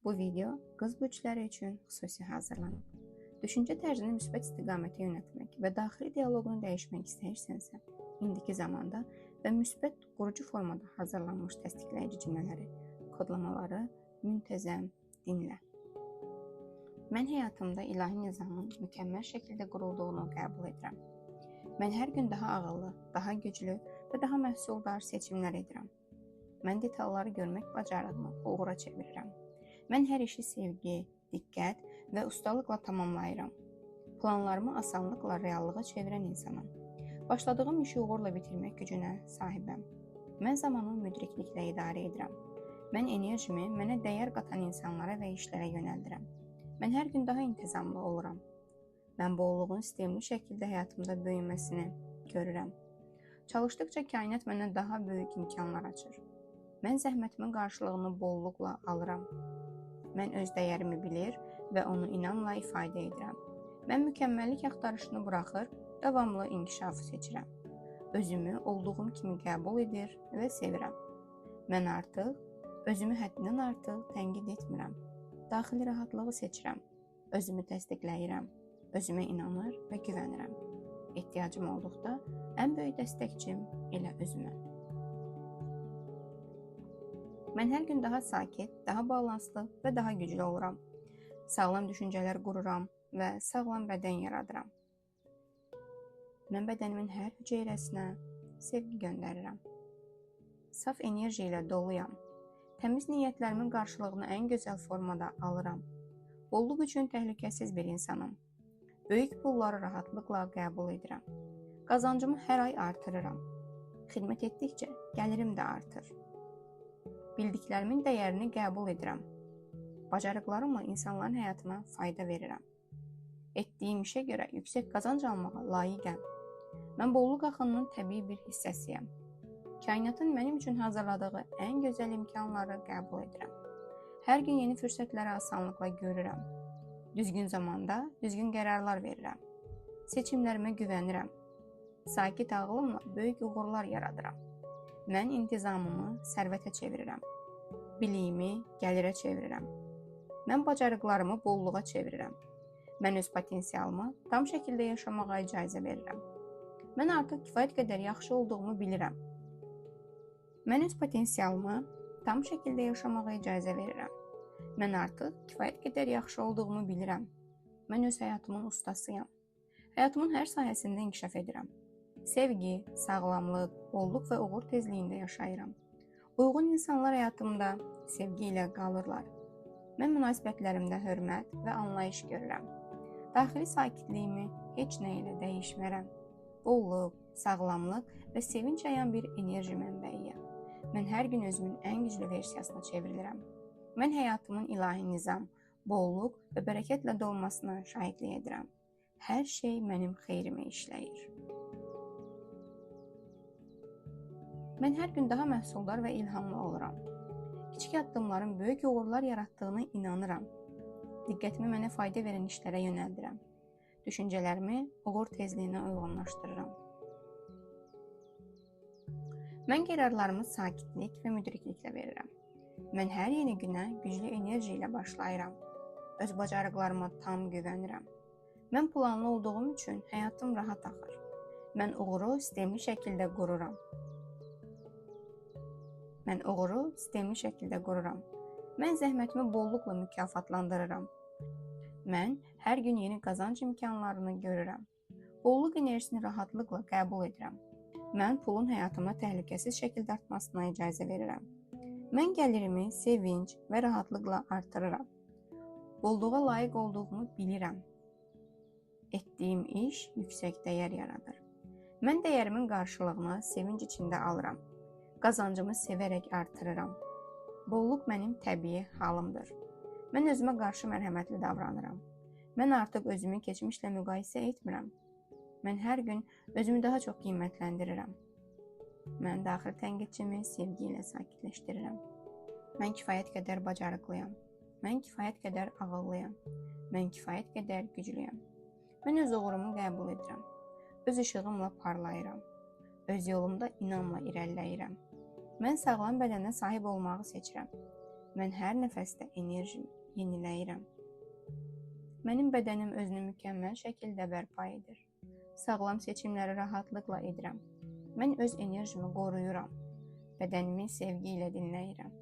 Bu video qız böcəkləri üçün xüsusi hazırlanıb. Düşüncə tərzini müsbət istiqamətə yönəltmək və daxili dialoqunu dəyişmək istəyirsənsə, indiki zamanda və müsbət qurucu formada hazırlanmış təsdiqləyici cümlələri, kodlamaları müntəzəm dinlə. Mən həyatımda ilahi nizamın mükəmməl şəkildə qurulduğunu qəbul edirəm. Mən hər gün daha ağıllı, daha güclü və daha məhsuldar seçimlər edirəm. Mən detalları görmək bacarığımı uğura çevirirəm. Mən hər işi sevgi, diqqət və ustalıqla tamamlayıram. Planlarımı asanlıqla reallığa çevirən insanam. Başladığım işi uğurla bitirmək gücünə sahibəm. Mən zamanı müdrikliklə idarə edirəm. Mən enerjimi mənə dəyər qatan insanlara və işlərə yönəldirəm. Mən hər gün daha intizamlı oluram. Mən bolluğun sistemli şəkildə həyatımda böyüməsini görürəm. Çalışdıqca kainat mənə daha böyük imkanlar açır. Mən zəhmətimin qarşılığını bolluqla alıram. Mən öz dəyərimi bilir və onu inamla ifadə edirəm. Mən mükəmməllik axtarışını buraxır, davamlı inkişafı seçirəm. Özümü olduğum kimi qəbul edir və sevirəm. Mən artıq özümü həddindən artıq tənqid etmirəm. Daxili rahatlığı seçirəm. Özümü təsdiqləyirəm. Özümə inanır və güvənirəm. Ehtiyacım olduqda ən böyük dəstəkçim elə özüməm. Mən hər gün daha sakit, daha balanslı və daha güclü oluram. Sağlam düşüncələr qururam və sağlam bədən yaradıram. Mən bədənimin hər hüceyrəsinə sevgi göndərirəm. Saf enerji ilə doluyam. Təmiz niyyətlərimin qarşılığını ən gözəl formada alıram. Bolluq üçün təhlükəsiz bir insanım. Böyük pulları rahatlıqla qəbul edirəm. Qazancımı hər ay artırıram. Xidmət etdikcə gəlirim də artır. Bildiklərimin dəyərini qəbul edirəm. Bacarıqlarımla insanların həyatına fayda verirəm. Etdiyim işə görə yüksək qazanc almağa layiqəm. Mən bolluq axınının təbii bir hissəsiyəm. Kainatın mənim üçün hazırladığı ən gözəl imkanları qəbul edirəm. Hər gün yeni fürsətləri asanlıqla görürəm. Düzgün zamanda düzgün qərarlar verirəm. Seçimlərimə güvənirəm. Sakit ağlımla böyük uğurlar yaradıram. Mən intizamımı sərvətə çevirirəm. Biliyimi gəlirə çevirirəm. Mən bacarıqlarımı bolluğa çevirirəm. Mən öz potensialımı tam şəkildə yaşamağa icazə verirəm. Mən artıq kifayət qədər yaxşı olduğumu bilirəm. Mən öz potensialımı tam şəkildə yaşamağa icazə verirəm. Mən artıq kifayət qədər yaxşı olduğumu bilirəm. Mən öz həyatımın ustasıyam. Həyatımın hər sahəsində inkişaf edirəm. Sevgi, sağlamlıq, bolluq və uğur tezliyində yaşayıram. Uyğun insanlar həyatımda sevgi ilə qalırlar. Mən münasibətlərimdə hörmət və anlayış görürəm. Daxili sakitliyimi heç nə ilə dəyişmərəm. Bolluq, sağlamlıq və sevinç yayan bir enerji mənbəyiyəm. Mən hər gün özümün ən güclü versiyasına çevrilirəm. Mən həyatımın ilahi nizam, bolluq və bərəkətlə dolmasına şahidlik edirəm. Hər şey mənim xeyrimə işləyir. Mən hər gün daha məhsuldar və ilhamlı oluram. Kiçik addımların böyük uğurlar yaratdığına inanıram. Diqqətimi mənə fayda verən işlərə yönəldirəm. Düşüncələrimi uğur tezliyinə uyğunlaşdırıram. Mən qərarlarımı sakitlik və müdrikliklə verirəm. Mən hər yeni günə güclü enerji ilə başlayıram. Öz bacarıqlarıma tam güvənirəm. Mən planlı olduğum üçün həyatım rahat axır. Mən uğuru sistemli şəkildə qururam. Mən zəhmətimi bolluqla mükafatlandırıram. Mən hər gün yeni qazanc imkanlarını görürəm. Bolluq enerjisini rahatlıqla qəbul edirəm. Mən pulun həyatıma təhlükəsiz şəkildə artmasına icazə verirəm. Mən gəlirimi sevinç və rahatlıqla artırıram. Bolluğa layiq olduğumu bilirəm. Etdiyim iş yüksək dəyər yaradır. Mən dəyərimin qarşılığını sevinç içində alıram. Qazancımı sevərək artırıram. Bolluq mənim təbii halımdır. Mən özümə qarşı mərhəmətli davranıram. Mən artıq özümü keçmişlə müqayisə etmirəm. Mən hər gün özümü daha çox qiymətləndirirəm. Mən daxili tənqidçimi sevgi ilə sakitləşdirirəm. Mən kifayət qədər bacarıqlıyam. Mən kifayət qədər ağıllıyam. Mən kifayət qədər güclüyəm. Mən öz uğurumu qəbul edirəm. Öz işığımla parlayıram. Öz yolumda inamla irəliləyirəm. Mən sağlam bədənə sahib olmağı seçirəm. Mən hər nəfəsdə enerjimi yeniləyirəm. Mənim bədənim özünü mükəmməl şəkildə bərpa edir. Sağlam seçimləri rahatlıqla edirəm. Mən öz enerjimi qoruyuram. Bədənimi sevgi ilə dinləyirəm.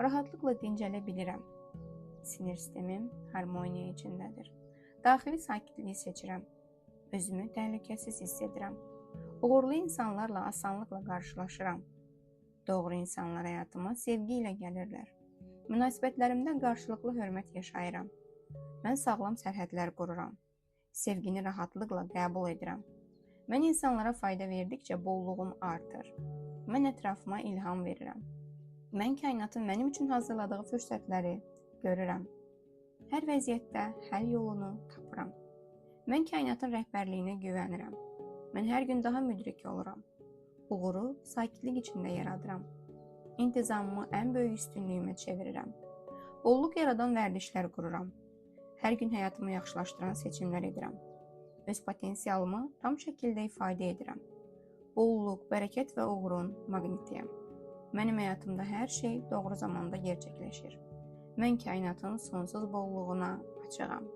Rahatlıqla dincələ bilirəm. Sinir sistemim harmoniya içindədir. Daxili sakitliyi seçirəm. Özümü təhlükəsiz hiss edirəm. Uğurlu insanlarla asanlıqla qarşılaşıram. Doğru insanlar həyatıma sevgi ilə gəlirlər. Münasibətlərimdə qarşılıqlı hörmət yaşayıram. Mən sağlam sərhədlər qururam. Sevgini rahatlıqla qəbul edirəm. Mən insanlara fayda verdikcə bolluğum artır. Mən ətrafıma ilham verirəm. Mən kainatın mənim üçün hazırladığı fürsətləri görürəm. Hər vəziyyətdə həll yolunu tapıram. Mən kainatın rəhbərliyinə güvənirəm. Mən hər gün daha müdrik oluram. Uğuru sakitlik içində yaradıram. İntizamımı ən böyük üstünlüyümə çevirirəm. Bolluk yaradan vərdişlər qururam. Hər gün həyatımı yaxşılaşdıran seçimlər edirəm. Öz potensialımı tam şəkildə ifadə edirəm. Bolluk, bərəkət və uğurun maqnitiyəm. Mənim həyatımda hər şey doğru zamanda gerçəkləşir. Mən kainatın sonsuz bolluğuna açığam.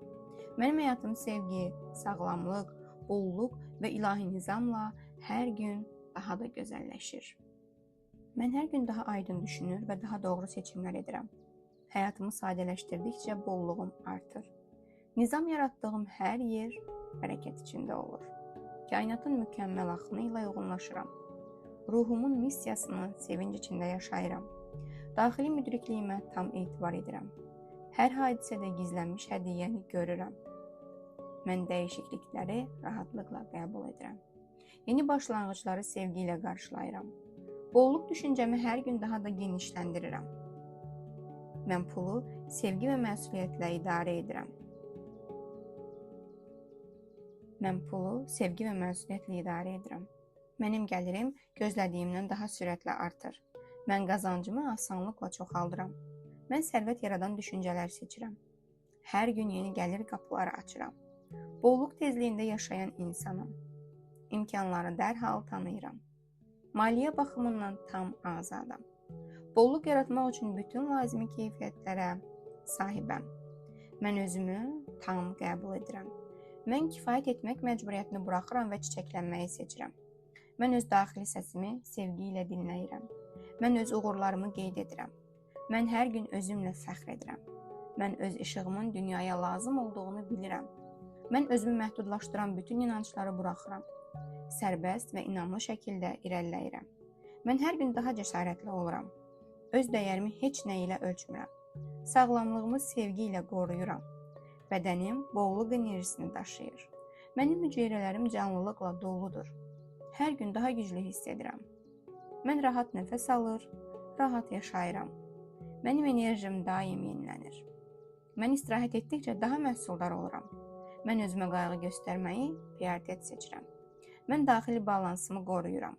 Mənim həyatım sevgi, sağlamlıq, bolluk və ilahi nizamla hər gün daha da gözəlləşir. Mən hər gün daha aydın düşünür və daha doğru seçimlər edirəm. Həyatımı sadələşdirdikcə bolluğum artır. Nizam yaratdığım hər yer bərəkət içində olur. Kainatın mükəmməl axını ilə uyğunlaşıram. Ruhumun missiyasını sevinc içində yaşayıram. Daxili müdrikliyimə tam etibar edirəm. Hər hadisədə gizlənmiş hədiyyəni görürəm. Mən dəyişiklikləri rahatlıqla qəbul edirəm. Yeni başlanğıcları sevgi ilə qarşılayıram. Bolluk düşüncəmi hər gün daha da genişləndirirəm. Mən pulu sevgi və məsuliyyətlə idarə edirəm. Mənim gəlirim gözlədiyimdən daha sürətlə artır. Mən qazancımı asanlıqla çoxaldıram. Mən sərvət yaradan düşüncələr seçirəm. Hər gün yeni gəlir qapıları açıram. Bolluk tezliyində yaşayan insanım. İmkanları dərhal tanıyıram. Maliyyə baxımından tam azadam. Bolluk yaratmaq üçün bütün lazımi keyfiyyətlərə sahibəm. Mən özümü tam qəbul edirəm. Mən kifayət etmək məcburiyyətini buraxıram və çiçəklənməyi seçirəm. Mən öz daxili səsimi sevgi ilə dinləyirəm. Mən öz uğurlarımı qeyd edirəm. Mən hər gün özümlə fəxr edirəm. Mən öz işığımın dünyaya lazım olduğunu bilirəm. Mən özümü məhdudlaşdıran bütün inancları buraxıram. Sərbəst və inamlı şəkildə irəliləyirəm. Mən hər gün daha cəsarətli oluram. Öz dəyərimi heç nə ilə ölçmürəm. Sağlamlığımı sevgi ilə qoruyuram. Bədənim bolluq enerjisini daşıyır. Mənim hüceyrələrim canlılıqla doludur. Hər gün daha güclü hiss edirəm. Mən rahat nəfəs alır, rahat yaşayıram. Mənim enerjim daim yenilənir. Mən istirahət etdikcə daha məhsuldar oluram. Mən özümə qayğı göstərməyi prioritet seçirəm. Mən daxili balansımı qoruyuram.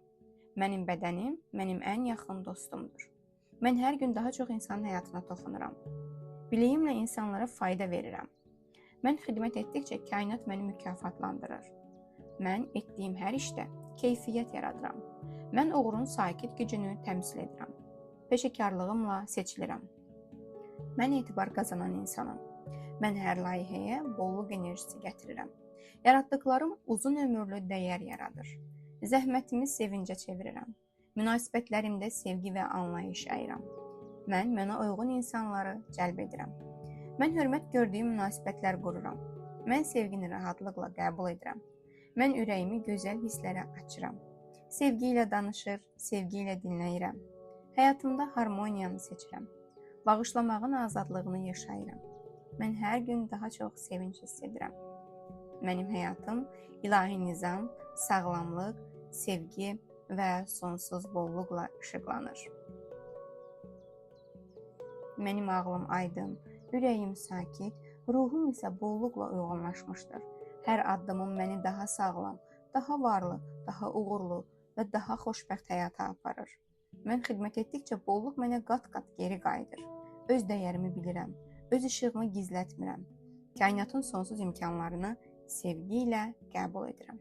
Mənim bədənim mənim ən yaxın dostumdur. Mən hər gün daha çox insanın həyatına toxunuram. Biliyimlə insanlara fayda verirəm. Mən xidmət etdikcə kainat məni mükafatlandırır. Mən etdiyim hər işdə keyfiyyət yaradıram. Mən uğurun sakit gücünü təmsil edirəm. Peşəkarlığımla seçilirəm. Mən etibar qazanan insanım. Mən hər layihəyə bolluq enerjisi gətirirəm. Yaratdıqlarım uzun ömürlü dəyər yaradır. Zəhmətimi sevincə çevirirəm. Münasibətlərimdə sevgi və anlayış yayıram. Mən mənə uyğun insanları cəlb edirəm. Mən hörmət gördüyüm münasibətlər qururam. Mən sevgini rahatlıqla qəbul edirəm. Mən ürəyimi gözəl hisslərə açıram. Sevgi ilə danışır, sevgi ilə dinləyirəm. Həyatımda harmoniyanı seçirəm. Bağışlamağın azadlığını yaşayıram. Mən hər gün daha çox sevinç hiss edirəm. Mənim həyatım ilahi nizam, sağlamlıq, sevgi və sonsuz bolluqla işıqlanır. Mənim ağlım aydın, ürəyim sakit, ruhum isə bolluqla uyğunlaşmışdır. Hər addımım məni daha sağlam, daha varlı, daha uğurlu və daha xoşbəxt həyata aparır. Mən xidmət etdikcə bolluq mənə qat-qat geri qayıdır. Öz dəyərimi bilirəm, öz işığımı gizlətmirəm. Kainatın sonsuz imkanlarını sevgi ilə qəbul edirəm.